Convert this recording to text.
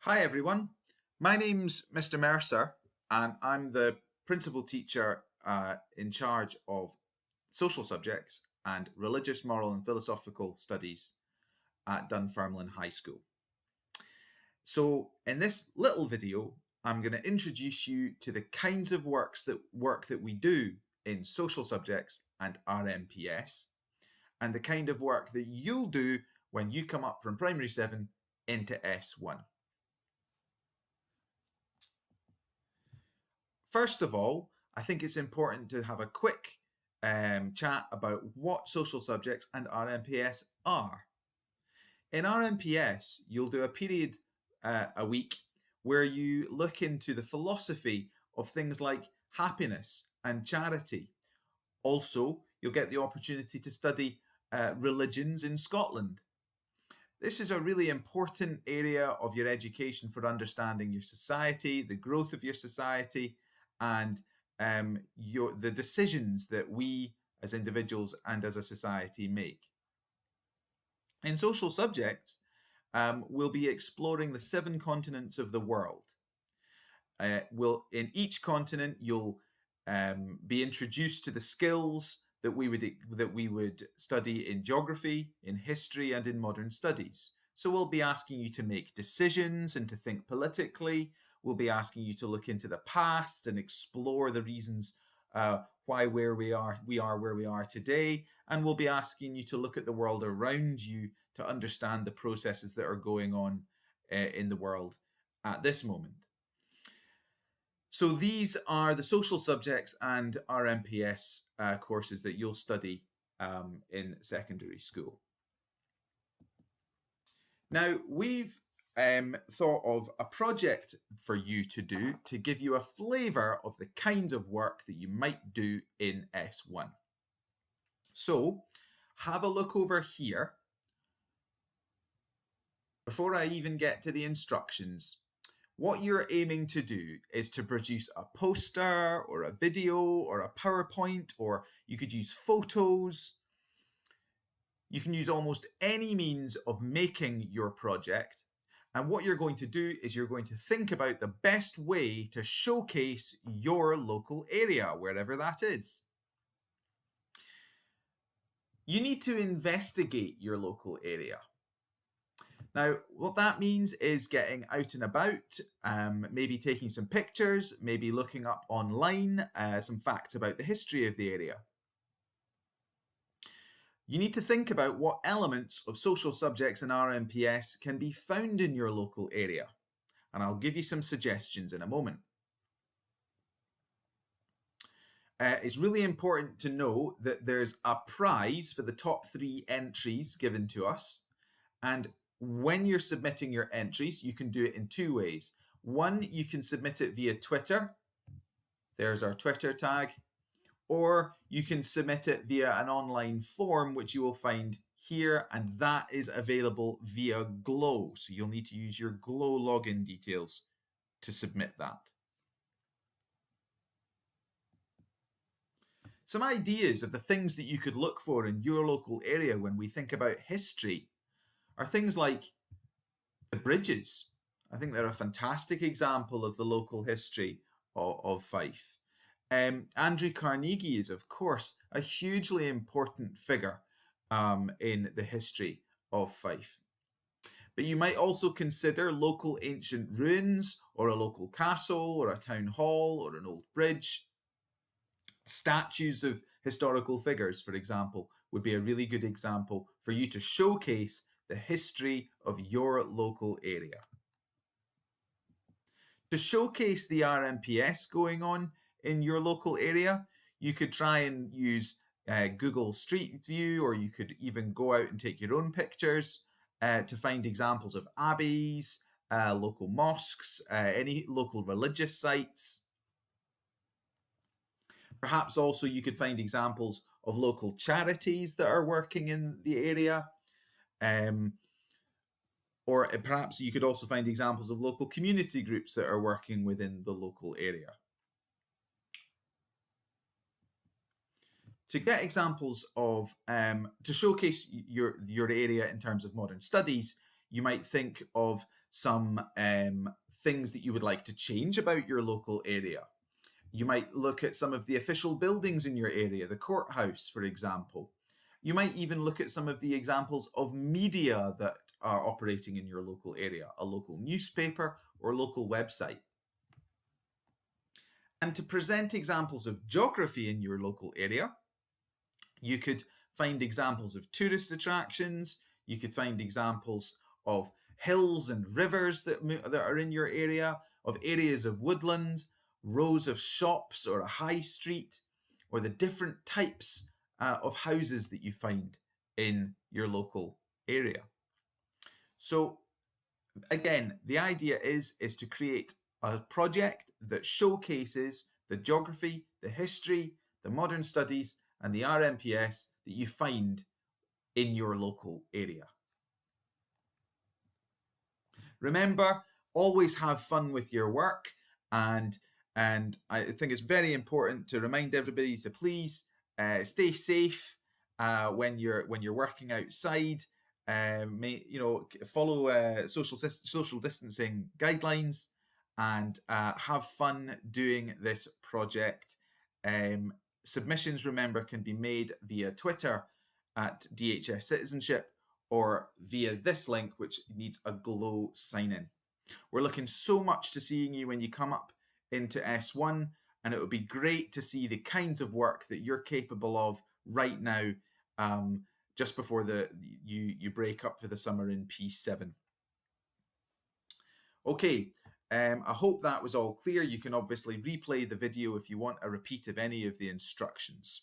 Hi everyone, my name's Mr. Mercer and I'm the principal teacher in charge of social subjects and religious, moral and philosophical studies at Dunfermline High School. So in this little video, I'm going to introduce you to the kinds of work that we do in social subjects and RMPS, and the kind of work that you'll do when you come up from primary 7 into S1. First of all, I think it's important to have a quick chat about what social subjects and RMPS are. In RMPS, you'll do a period a week where you look into the philosophy of things like happiness and charity. Also, you'll get the opportunity to study religions in Scotland. This is a really important area of your education for understanding your society, the growth of your society, and the decisions that we as individuals and as a society make. In social subjects, we'll be exploring the 7 continents of the world. In each continent, you'll be introduced to the skills that we would study in geography, in history, and in modern studies. So we'll be asking you to make decisions and to think politically. We'll be asking you to look into the past and explore the reasons why we are where we are today. And we'll be asking you to look at the world around you to understand the processes that are going on in the world at this moment. So these are the social subjects and RMPS courses that you'll study in secondary school. Now, we've thought of a project for you to do to give you a flavour of the kinds of work that you might do in S1. So have a look over here. Before I even get to the instructions, what you're aiming to do is to produce a poster or a video or a PowerPoint, or you could use photos. You can use almost any means of making your project. And what you're going to do is you're going to think about the best way to showcase your local area, wherever that is. You need to investigate your local area. Now, what that means is getting out and about, maybe taking some pictures, maybe looking up online some facts about the history of the area. You need to think about what elements of social subjects and RMPS can be found in your local area. And I'll give you some suggestions in a moment. It's really important to know that there's a prize for the top 3 entries given to us. And when you're submitting your entries, you can do it in 2 ways. One, you can submit it via Twitter. There's our Twitter tag. Or you can submit it via an online form, which you will find here, and that is available via Glow. So you'll need to use your Glow login details to submit that. Some ideas of the things that you could look for in your local area when we think about history are things like the bridges. I think they're a fantastic example of the local history of Fife. Andrew Carnegie is, of course, a hugely important figure in the history of Fife. But you might also consider local ancient ruins, or a local castle, or a town hall, or an old bridge. Statues of historical figures, for example, would be a really good example for you to showcase the history of your local area. To showcase the RMPS going on in your local area, you could try and use Google Street View, or you could even go out and take your own pictures to find examples of abbeys, local mosques, any local religious sites. Perhaps also you could find examples of local charities that are working in the area. Or perhaps you could also find examples of local community groups that are working within the local area. To get examples of, to showcase your area in terms of modern studies, You might think of some things that you would like to change about your local area. You might look at some of the official buildings in your area, the courthouse, for example. You might even look at some of the examples of media that are operating in your local area, a local newspaper or local website. And to present examples of geography in your local area, you could find examples of tourist attractions, you could find examples of hills and rivers that are in your area, of areas of woodland, rows of shops or a high street, or the different types of houses that you find in your local area. So again, the idea is to create a project that showcases the geography, the history, the modern studies, and the RMPS that you find in your local area. Remember, always have fun with your work, and I think it's very important to remind everybody to please stay safe when you're working outside. Follow social distancing guidelines, and have fun doing this project. Submissions, remember, can be made via Twitter at DHS Citizenship or via this link, which needs a Glow sign-in. We're looking so much to seeing you when you come up into S1, and it would be great to see the kinds of work that you're capable of right now, just before you break up for the summer in P7. Okay, I hope that was all clear. You can obviously replay the video if you want a repeat of any of the instructions.